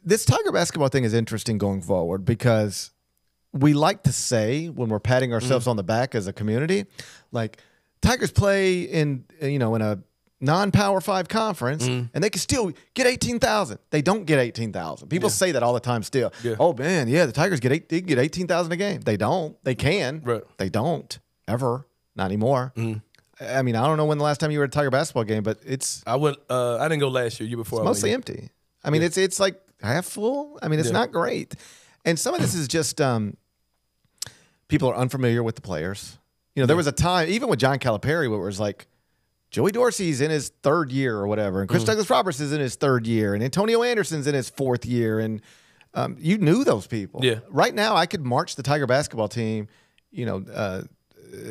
this Tiger basketball thing is interesting going forward because we like to say when we're patting ourselves on the back as a community, like Tigers play in a non-Power 5 conference, and they can still get 18,000. They don't get 18,000. People say that all the time still. Yeah. Oh, man, yeah, the Tigers they can get 18,000 a game. They don't. They can. Right. They don't. Ever. Not anymore. I mean, I don't know when the last time you were at a Tiger basketball game, but it's... I didn't go last year before. It's mostly empty. I mean, it's like half full. I mean, it's not great. And some of this is just people are unfamiliar with the players. There was a time, even with John Calipari, where it was like, Joey Dorsey's in his third year or whatever, and Chris Douglas Roberts is in his third year, and Antonio Anderson's in his fourth year, and you knew those people. Yeah. Right now, I could march the Tiger basketball team,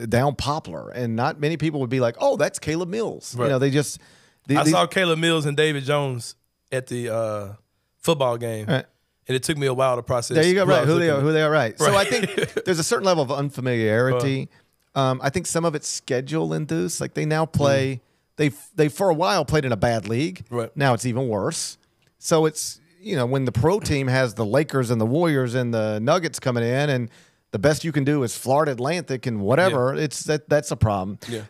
down Poplar, and not many people would be like, "Oh, that's Caleb Mills." Right. I saw Caleb Mills and David Jones at the football game, and it took me a while to process. There you go, right? Julio, right. So I think there's a certain level of unfamiliarity. I think some of it's schedule induced. Like they now play, they for a while played in a bad league. Right. Now it's even worse. So it's when the pro team has the Lakers and the Warriors and the Nuggets coming in, and the best you can do is Florida Atlantic and whatever. Yeah. That's a problem. Yeah.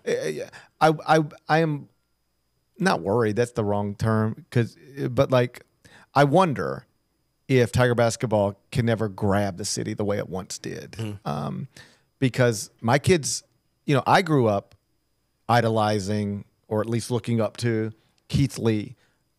I am not worried. That's the wrong term. But I wonder if Tiger basketball can never grab the city the way it once did. Because my kids, I grew up idolizing or at least looking up to Keith Lee,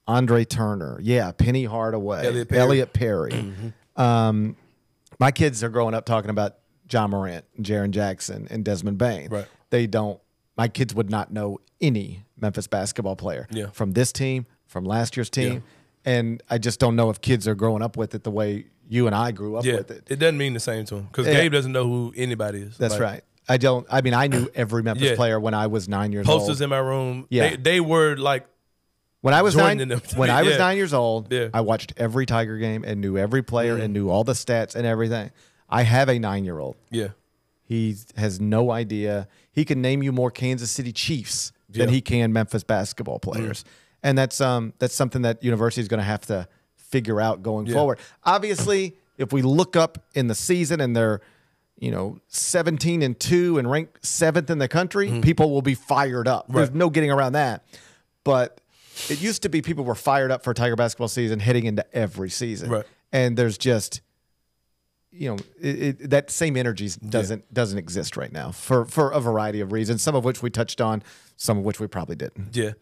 Andre Turner, Penny Hardaway, Elliot Perry. My kids are growing up talking about John Morant, and Jaren Jackson, and Desmond Bain. Right. They don't. My kids would not know any Memphis basketball player from this team, from last year's team, and I just don't know if kids are growing up with it the way you and I grew up with it. It doesn't mean the same to him because Gabe doesn't know who anybody is. That's right. I don't. I mean, I knew every Memphis player when I was 9 years old. Posters in my room. Yeah. They were like when I was Jordan 9. in them. When I was 9 years old, I watched every Tiger game and knew every player and knew all the stats and everything. I have a 9-year-old. Yeah. He has no idea. He can name you more Kansas City Chiefs than he can Memphis basketball players. And that's something that university is going to have to figure out going forward. Obviously, if we look up in the season and they're 17-2 and ranked 7th in the country, people will be fired up. Right. There's no getting around that. But it used to be people were fired up for a Tiger basketball season heading into every season. Right. And there's just that same energy doesn't exist right now for a variety of reasons, some of which we touched on, some of which we probably didn't. Yeah.